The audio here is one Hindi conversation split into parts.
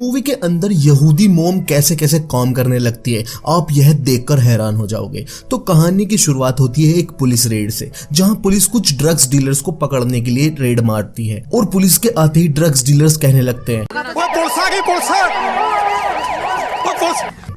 मूवी के अंदर यहूदी मॉम कैसे कैसे काम करने लगती है, आप यह देखकर हैरान हो जाओगे। तो कहानी की शुरुआत होती है एक पुलिस रेड से, जहां पुलिस कुछ ड्रग्स डीलर्स को पकड़ने के लिए रेड मारती है और पुलिस के आते ही ड्रग्स डीलर्स कहने लगते हैं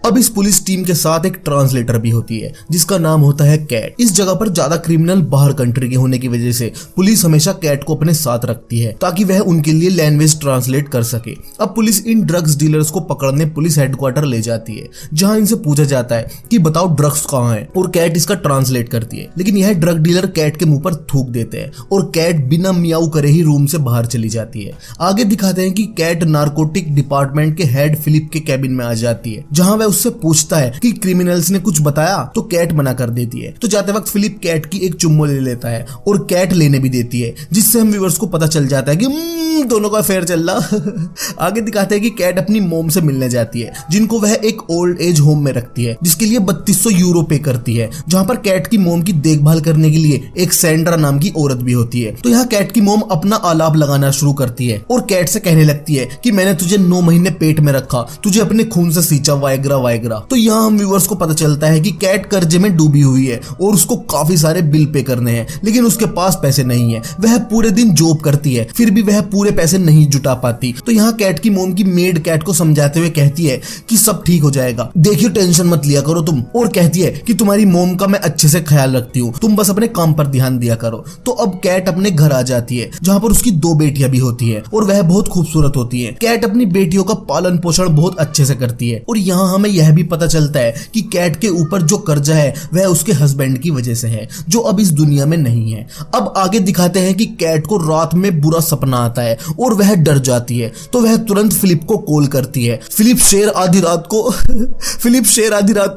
अब इस पुलिस टीम के साथ एक ट्रांसलेटर भी होती है जिसका नाम होता है कैट। इस जगह पर ज्यादा क्रिमिनल बाहर कंट्री के होने की वजह से पुलिस हमेशा कैट को अपने साथ रखती है ताकि वह उनके लिए लैंग्वेज ट्रांसलेट कर सके। अब पुलिस इन ड्रग्स डीलर्स को पकड़ने पुलिस हेडक्वार्टर ले जाती है, जहां इनसे पूछा जाता है कि बताओ ड्रग्स कहाँ है, और कैट इसका ट्रांसलेट करती है। लेकिन यह ड्रग डीलर कैट के मुंह पर थूक देते हैं और कैट बिना मियाऊ करे ही रूम से बाहर चली जाती है। आगे दिखाते हैं कि कैट नारकोटिक डिपार्टमेंट के हेड फिलिप के कैबिन में आ जाती है, जहां वह उससे पूछता है कि क्रिमिनल्स ने कुछ बताया, तो कैट मना कर देती है। तो जाते वक्त फिलिप कैट की एक चुम्मो ले लेता है और कैट लेने भी देती है, जिससे हम व्यूअर्स को पता चल जाता है कि दोनों का अफेयर चल रहा। आगे दिखाते हैं कि कैट अपनी मॉम से मिलने जाती है, जिनको वह एक ओल्ड एज होम में रखती है, जिसके लिए 3200 यूरो पे करती है। जहां पर कैट की मॉम की देखभाल करने के लिए एक सैंड्रा नाम की औरत भी होती है। तो यहाँ कैट की मॉम अपना आलाप लगाना शुरू करती है और कैट से कहने लगती है कि मैंने तुझे 9 महीने पेट में रखा, तुझे अपने खून से सींचा, वायग्रा वायग्रा। तो यहाँ हम व्यूअर्स को पता चलता है कि कैट कर्जे में डूबी हुई है और उसको काफी सारे बिल पे करने हैं, लेकिन उसके पास पैसे नहीं है। वह पूरे दिन जॉब करती है, फिर भी वह पूरे पैसे नहीं जुटा पाती। तो यहाँ कैट की मॉम की मेड कैट को समझाते हुए कहती है कि सब ठीक हो जाएगा, देखियो टेंशन मत लिया करो तुम, और कहती है कि तुम्हारी मॉम का मैं अच्छे से ख्याल रखती हूँ, तुम बस अपने काम पर ध्यान दिया करो। तो अब कैट अपने घर आ जाती है, जहाँ पर उसकी 2 बेटियां भी होती है और वह बहुत खूबसूरत होती है। कैट अपनी बेटियों का पालन पोषण बहुत अच्छे से करती है और यहाँ हमें यह भी पता चलता है कि कैट के ऊपर जो कर्जा है वह उसके हस्बैंड की वजह से है, जो अब इस दुनिया में नहीं है। अब आगे दिखाते हैं कि कैट को रात में बुरा सपना आता है और वह डर जाती है। तो वह तुरंत फिलिप को कॉल करती है। फिलिप शेर आधी रात को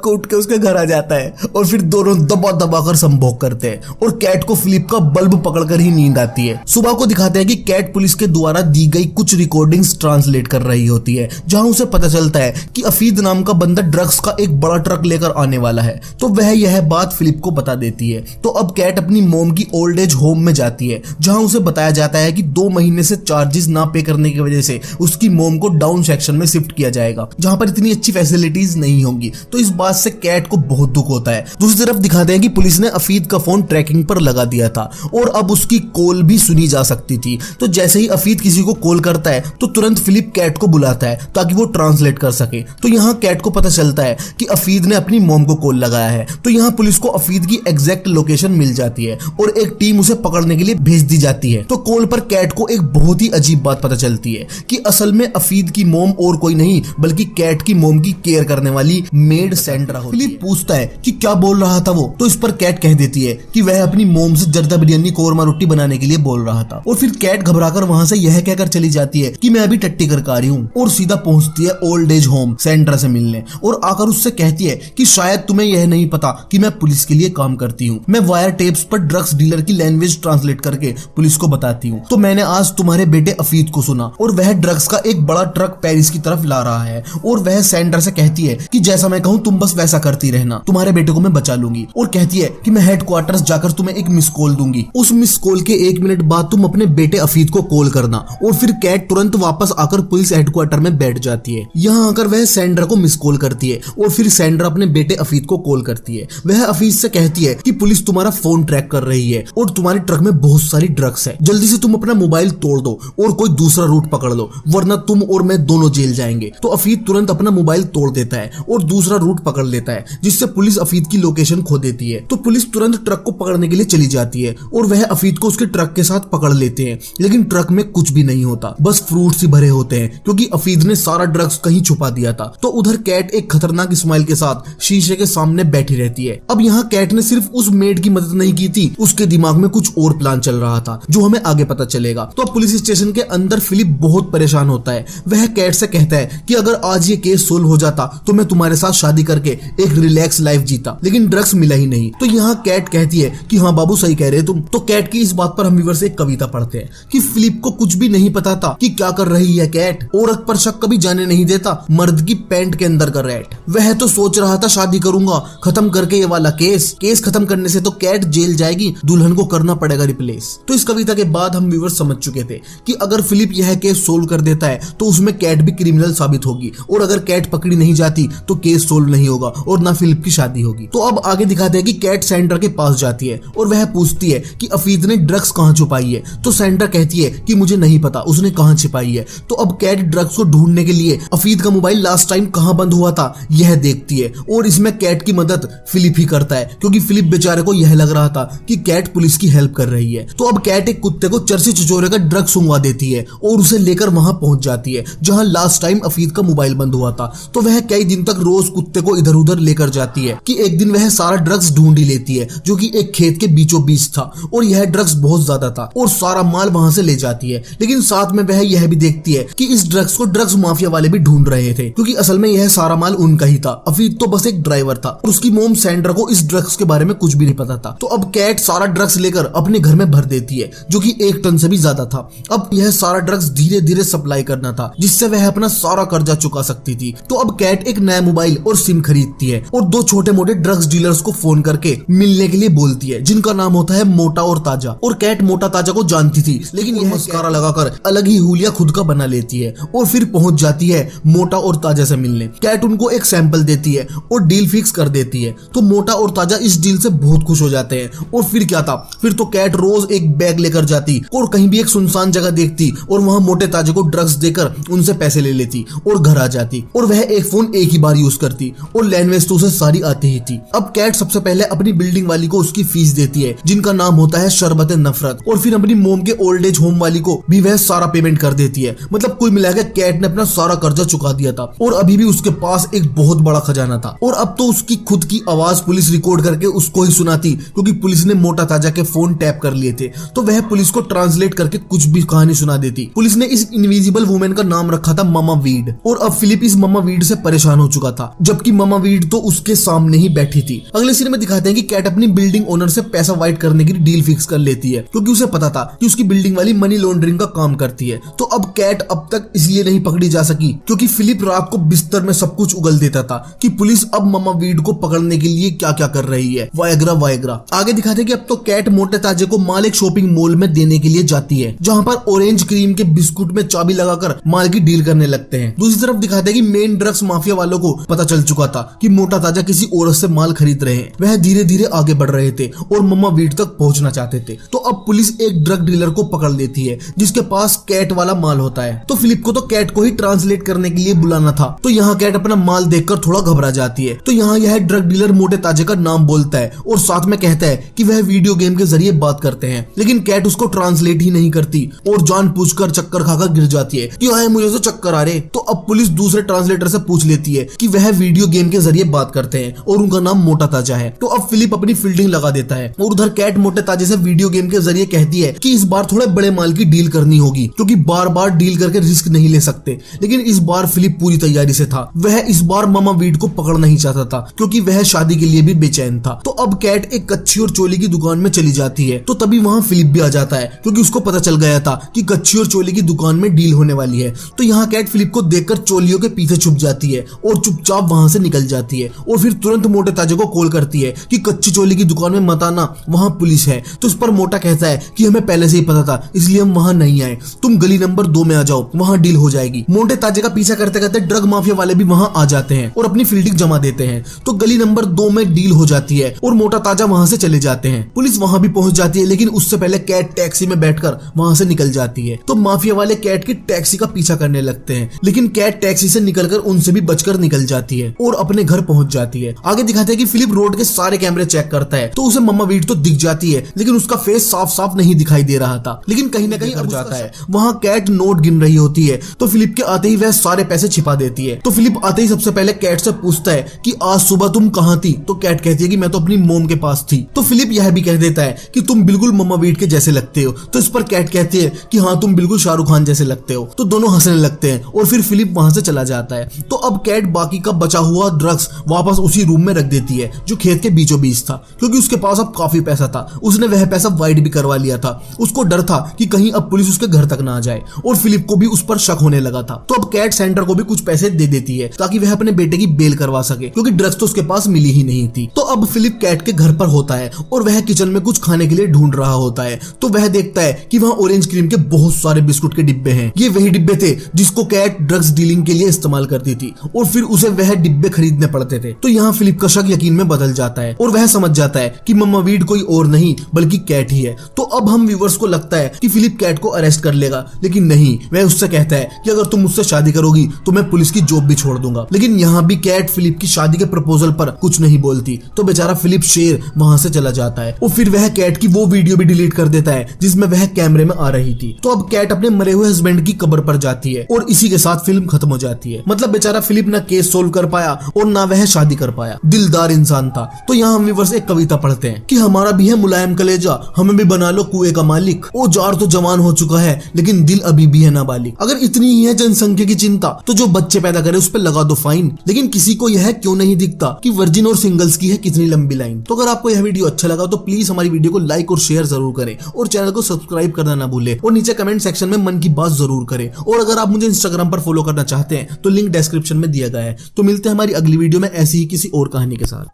उठ के उसके घर आ जाता है और फिर दोनों दबा दबा कर संभोग करते हैं और कैट को फिलिप का बल्ब पकड़कर ही नींद आती है। सुबह को दिखाते हैं कि कैट पुलिस के द्वारा दी गई कुछ रिकॉर्डिंग्स ट्रांसलेट कर रही होती है, जहां उसे पता चलता है कि अफीद नाम का बंदा ड्रग्स का एक बड़ा ट्रक लेकर आने वाला है। तो वह यह बात फिलिप को बता देती है। तो अब कैट अपनी मॉम की ओल्ड एज होम में जाती है, जहां उसे बताया जाता है कि 2 महीने से चार्जेस ना पे करने की वजह से उसकी मॉम को डाउन सेक्शन में शिफ्ट किया जाएगा, जहां पर इतनी अच्छी फैसिलिटीज नहीं होंगी। तो इस बात से कैट को बहुत दुख होता है। दूसरी तरफ दिखाते हैं कि पुलिस ने अफीद का फोन ट्रैकिंग पर लगा दिया था और अब उसकी कॉल भी सुनी जा सकती थी। तो जैसे ही अफीद किसी को कॉल करता है तो तुरंत फिलिप कैट को बुलाता है ताकि वो ट्रांसलेट कर सके। तो यहाँ कैट को पता चलता है कि अफीद ने अपनी मॉम को कॉल लगाया है। तो यहाँ पुलिस को अफीद की एग्जैक्ट लोकेशन मिल जाती है और एक टीम उसे पकड़ने के लिए भेज दी जाती है। तो कॉल पर कैट को एक बहुत ही अजीब बात पता चलती है कि असल में अफीद की मॉम और कोई नहीं बल्कि कैट की मॉम की केयर करने वाली मेड सैंड्रा होती है। फिलिप पूछता है कि क्या बोल रहा था वो, तो इस पर कैट कह देती है कि वह अपनी मॉम से जर्दा बिरयानी कोरमा रोटी बनाने के लिए बोल रहा था। और फिर कैट घबराकर वहां से यह कहकर चली जाती है कि मैं अभी टट्टी करके आ रही हूँ, और सीधा पहुंचती है ओल्ड एज होम सैंड्रा से मिलने और आकर उससे कहती है कि शायद तुम्हें यह नहीं पता कि मैं पुलिस के लिए काम करती हूँ। मैं वायर टेप्स पर ड्रग्स डीलर की लैंग्वेज ट्रांसलेट करके पुलिस को बताती हूँ। तो मैंने आज तुम्हारे बेटे अफीद को सुना और वह ड्रग्स का एक बड़ा ट्रक पेरिस की तरफ ला रहा है, और वह सैंड्रा से कहती है कि जैसा मैं कहूँ तुम बस वैसा करती रहना, तुम्हारे बेटे को मैं बचा लूंगी। और कहती है कि मैं हेडक्वार्टर्स जाकर तुम्हें एक मिस कॉल दूंगी, उस मिस कॉल के 1 मिनट बाद तुम अपने बेटे अफीद को कॉल करना। और फिर कैट तुरंत वापस आकर पुलिस हेडक्वार्टर में बैठ जाती है। यहाँ आकर वह सैंड्रा को मिस कॉल करती है और फिर सैंड्रा अपने बेटे अफीद को कॉल करती है। वह अफीद से कहती है कि पुलिस तुम्हारा फोन ट्रैक कर रही है और तुम्हारे ट्रक में बहुत सारी ड्रग्स है, जल्दी से तुम अपना मोबाइल तोड़ दो और कोई दूसरा रूट पकड़ लो, वरना तुम और मैं दोनों जेल जाएंगे। तो अफीद तुरंत अपना मोबाइल तोड़ देता है और दूसरा रूट पकड़ लेता है, जिससे पुलिस अफीद की लोकेशन खो देती है। तो पुलिस तुरंत ट्रक को पकड़ने के लिए चली जाती है और वह अफीद को उसके ट्रक के साथ पकड़ लेते हैं। लेकिन ट्रक में कुछ भी नहीं होता, बस फ्रूट्स ही भरे होते हैं, क्योंकि अफीद ने सारा ड्रग्स कहीं छुपा दिया था। तो उधर कैट एक खतरनाक स्माइल के साथ शीशे के सामने बैठी रहती है। अब यहाँ कैट ने सिर्फ उस मेड की मदद नहीं की थी, उसके दिमाग में कुछ और प्लान चल रहा था जो हमें आगे पता चलेगा। तो पुलिस स्टेशन के अंदर फिलिप बहुत परेशान होता है। वह कैट से कहता है कि अगर आज ये केस सोल्व हो जाता तो मैं तुम्हारे साथ शादी करके एक रिलैक्स लाइफ जीता, लेकिन ड्रग्स मिला ही नहीं। तो यहाँ कैट कहती है कि हाँ बाबू सही कह रहे तुम। तो कैट की इस बात पर हम व्यूअर से एक कविता पढ़ते हैं कि फिलिप को कुछ भी नहीं पता था कि क्या कर रही है कैट, औरत पर शक कभी जाने नहीं देता, मर्द की पैंट के अंदर उत्तर का रैट। वह तो सोच रहा था शादी करूंगा, खत्म करके ये वाला केस खत्म करने से तो कैट जेल जाएगी, दुल्हन को करना पड़ेगा रिप्लेस। तो इस कविता के बाद हम व्यूअर्स समझ चुके थे कि अगर फिलिप यह केस सोल्व कर देता है तो उसमें कैट भी क्रिमिनल साबित होगी, और अगर कैट पकड़ी नहीं जाती तो केस सोल्व नहीं होगा और ना फिलिप की शादी होगी। तो अब आगे दिखाते हैं कि कैट सैंड्रा के पास जाती है और वह पूछती है कि अफीद ने ड्रग्स कहाँ छुपाई है। तो सैंड्रा कहती है कि मुझे नहीं पता उसने कहाँ छिपाई है। तो अब कैट ड्रग्स को ढूंढने के लिए अफीद का मोबाइल लास्ट टाइम कहाँ बंद हुआ था यह देखती है, और इसमें कैट की मदद फिलिप ही करता है, क्योंकि फिलिप बेचारे को यह लग रहा था कि कैट पुलिस की हेल्प कर रही है। तो अब कैट एक कुत्ते को चरसी चिचोरे का ड्रग सुंघवा देती है और उसे लेकर वहां पहुंच जाती है जहां लास्ट टाइम अफीद का मोबाइल बंद हुआ था। तो वह कई दिन तक रोज कुत्ते को इधर उधर लेकर जाती है कि एक दिन वह सारा ड्रग्स ढूंढ ही लेती है, जो कि एक खेत के बीचों बीच था, और यह ड्रग्स बहुत ज्यादा था और सारा माल वहां से ले जाती है। लेकिन साथ में वह यह भी देखती है कि इस ड्रग्स को ड्रग्स माफिया वाले भी ढूंढ रहे थे, क्योंकि असल में यह सारा माल उनका ही था। अफीद तो बस एक ड्राइवर था और उसकी मोम सैंड्रा को इस ड्रग्स के बारे में कुछ भी नहीं पता था। तो अब कैट सारा ड्रग्स लेकर अपने घर में भर देती है, जो कि 1 टन से भी ज्यादा था। अब यह सारा ड्रग्स धीरे धीरे सप्लाई करना था, जिससे वह अपना सारा कर्जा चुका सकती थी। तो अब कैट एक नया मोबाइल और सिम खरीदती है और 2 छोटे मोटे ड्रग्स डीलर्स को फोन करके मिलने के लिए बोलती है, जिनका नाम होता है मोटा और ताजा। और कैट मोटा ताजा को जानती थी, लेकिन यह मस्कारा लगाकर अलग ही हुलिया खुद का बना लेती है और फिर पहुंच जाती है मोटा और ताजा से मिलने। कैट उनको एक सैंपल देती है और डील फिक्स कर देती है। तो मोटा और ताजा इस डील से बहुत खुश हो जाते हैं। और फिर क्या था, फिर तो कैट रोज एक बैग लेकर जाती और कहीं भी एक सुनसान जगह देखती और वहां मोटे ताजे को ड्रग्स देकर उनसे पैसे ले लेती और घर आ जाती। और वह एक फोन एक ही बार यूज करती और लैंग्वेज तो उसे सारी आती ही थी। अब कैट सबसे पहले अपनी बिल्डिंग वाली को उसकी फीस देती है, जिनका नाम होता है शरबत नफरत, और फिर अपनी मोम के ओल्ड एज होम वाली को भी वह सारा पेमेंट कर देती है। मतलब कुल मिलाकर कैट ने अपना सारा कर्जा चुका दिया था और अभी भी उसके पास एक बहुत बड़ा खजाना था। और अब तो उसकी खुद की आवाज पुलिस रिकॉर्ड करके उसको ही सुनाती, क्योंकि पुलिस ने मोटा ताजा के फोन टैप कर लिए थे। तो वह पुलिस को ट्रांसलेट करके कुछ भी कहानी सुना देती। पुलिस ने इस इनविजिबल वुमेन का नाम रखा था मामा वीड, और अब फिलिप इस मामा वीड से परेशान हो चुका था, जबकि मामा वीड तो उसके सामने ही बैठी थी। अगले सीन में दिखाते हैं कि कैट अपनी बिल्डिंग ओनर से पैसा वाइट करने की डील फिक्स कर लेती है, क्योंकि उसे पता था कि उसकी बिल्डिंग वाली मनी लॉन्ड्रिंग का काम करती है। तो अब कैट अब तक इसलिए नहीं पकड़ी जा सकी क्योंकि फिलिप रात को बिस्तर में सब कुछ उगल देता था कि पुलिस अब मामा वीड को पकड़ने के लिए क्या क्या कर रही है, वायग्रा। आगे दिखाते हैं कि अब तो कैट मोटे ताजे को माल एक शॉपिंग मॉल में देने के लिए जाती है, जहां पर ऑरेंज क्रीम के बिस्कुट में चाबी लगाकर माल की डील करने लगते हैं। दूसरी तरफ दिखाते हैं कि मेन ड्रग्स माफिया वालों को पता चल चुका था कि मोटा ताजा किसी औरत से माल खरीद रहे हैं। वह धीरे धीरे आगे बढ़ रहे थे और मामा वीड तक पहुंचना चाहते थे। तो अब पुलिस एक ड्रग डीलर को पकड़ लेती है, जिसके पास कैट वाला माल होता है। तो फिलिप को तो कैट को ही ट्रांसलेट करने के लिए बुलाना था। तो यहाँ कैट अपना माल देखकर थोड़ा घबरा जाती है। तो यहाँ यह ड्रग डीलर मोटे ताजे का नाम बोलता है और साथ में कहता है कि वह वीडियो गेम के जरिए बात करते हैं, लेकिन कैट उसको ट्रांसलेट ही नहीं करती और जानबूझकर चक्कर खाकर गिर जाती है कि हाँ मुझे तो चक्कर आ रहे। तो अब पुलिस दूसरे ट्रांसलेटर से पूछ लेती है कि वह वीडियो गेम के जरिए बात करते हैं और उनका नाम मोटा ताजा है। तो अब फिलिप अपनी फील्डिंग लगा देता है और उधर कैट मोटे ताजे से वीडियो गेम के जरिए कहती है कि इस बार थोड़े बड़े माल की डील करनी होगी, क्योंकि बार बार डील करके रिस्क नहीं ले सकते। लेकिन इस बार फिलिप पूरी तैयारी से था। वह इस बार मामा वीड को पकड़ना ही चाहता था, क्योंकि वह शादी के लिए भी बेचैन था। तो अब कैट एक कच्ची और चोली की दुकान में चली जाती है। तो तभी वहां फिलिप भी आ जाता है, क्योंकि उसको पता चल गया था कि कच्ची और चोली की दुकान में डील होने वाली है। तो यहाँ कैट फिलिप को देखकर चोलियों के पीछे छुप जाती है और चुपचाप वहां से निकल जाती है और फिर तुरंत मोटे ताजे को कॉल करती है कि कच्ची चोली की दुकान में मत आना, वहां पुलिस है। तो इस पर मोटा कहता है कि हमें पहले से ही पता था, इसलिए हम वहां नहीं आए, तुम गली नंबर 2 में आ जाओ, वहां डील हो जाएगी। मोटे ताजे का पीछा करते करते ड्रग माफिया वाले भी वहां आ जाते हैं और अपनी फील्डिंग जमा देते हैं। तो गली नंबर 2 में डील हो जाती है और मोटा ताजा वहां से चले जाते हैं। पुलिस वहां भी पहुंच जाती है, लेकिन उससे पहले कैट टैक्सी में बैठकर वहां से निकल जाती है। तो माफिया वाले कैट की टैक्सी का पीछा करने लगते हैं, लेकिन कैट टैक्सी से निकलकर उनसे भी बचकर निकल जाती है और अपने घर पहुंच जाती है। आगे दिखाते हैं कि फिलिप रोड के सारे कैमरे चेक करता है, तो उसे मम्मा वीड तो दिख जाती है, लेकिन उसका फेस साफ साफ नहीं दिखाई दे रहा था। लेकिन कहीं ना कहीं अब जाता है, वहां कैट नोट गिन रही होती है। तो फिलिप के आते ही वह सारे पैसे छिपा देती है। तो फिलिप आते ही सबसे पहले कैट से पूछता है कि आज सुबह तुम कहां थी। तो कैट कहती है कि मैं तो अपनी मोम के पास थी। तो फिलिप यह भी कह देता है कि तुम बिल्कुल मम्मा वीड के जैसे लगते हो। तो इस पर कैट कहती है कि हाँ तुम बिल्कुल शाहरुख खान जैसे लगते हो। तो दोनों हंसने लगते हैं और फिर फिलिप वहां से चला जाता है। तो अब कैट बाकी का बचा हुआ ड्रग्स वापस उसी रूम में रख देती है जो खेत के बीचों बीच था, क्योंकि उसके पास अब काफी पैसा था। उसने वह पैसा वाइट भी करवा लिया था। उसको डर था कि कहीं अब पुलिस उसके घर तक ना आ जाए और फिलिप को भी उस पर शक होने लगा था। तो अब कैट सेंटर को भी कुछ पैसे दे देती है, ताकि वह अपने बेटे की बेल करवा सके, क्योंकि ड्रग्स तो उसके पास मिली ही नहीं थी। तो अब फिलिप कैट के घर पर होता है और वह किचन में कुछ खाने के लिए ढूंढ रहा होता है। तो वह देखता है कि वहाँ ऑरेंज क्रीम के बहुत सारे बिस्कुट के डिब्बे हैं। ये वही डिब्बे थे जिसको कैट ड्रग्स डीलिंग के लिए इस्तेमाल करती थी और फिर उसे वह डिब्बे खरीदने पड़ते थे। तो यहाँ फिलिप का शक यकीन में बदल जाता है और वह समझ जाता है कि मम्मा वीड कोई और नहीं बल्कि कैट ही है। तो अब हम व्यूअर्स को लगता है कि फिलिप कैट को अरेस्ट कर लेगा, लेकिन नहीं, वह उससे कहता है कि अगर तुम मुझसे शादी करोगी तो मैं पुलिस की जॉब भी छोड़ दूंगा। लेकिन यहाँ भी कैट फिलिप की शादी के प्रपोजल पर कुछ नहीं बोलती। तो बेचारा फिलिप शेर वहां से चला जाता है और फिर वह कैट की वो वीडियो भी डिलीट कर देता है जिसमें वह कैमरे में आ रही थी। तो अब कैट अपने मरे हुए हस्बैंड की कब्र पर जाती है और इसी के साथ फिल्म खत्म हो जाती है। मतलब बेचारा फिलिप ना केस सोल्व कर पाया और ना वह शादी कर पाया। दिलदार इंसान था। तो यहाँ हम व्यूअर्स एक कविता पढ़ते हैं कि हमारा भी है मुलायम कलेजा, हमें भी बना लो कुएं का मालिक। ओ जार तो जवान हो चुका है लेकिन दिल अभी भी है नाबालिग। अगर इतनी ही है जनसंख्या की चिंता तो जो बच्चे पैदा करे उस पर लगा दो फाइन। लेकिन किसी को यह क्यों नहीं दिखता कि वर्जिन और सिंगल्स की है कितनी लंबी लाइन। तो अगर आपको यह वीडियो अच्छा लगा तो प्लीज हमारी वीडियो को लाइक और शेयर जरूर करें और चैनल को सब्सक्राइब करना ना भूले और नीचे कमेंट सेक्शन में मन की बात जरूर करें। और अगर आप मुझे इंस्टाग्राम पर फॉलो करना चाहते हैं तो लिंक डिस्क्रिप्शन में दिया गया है। तो मिलते हैं हमारी अगली वीडियो में ऐसी ही किसी और कहानी के साथ।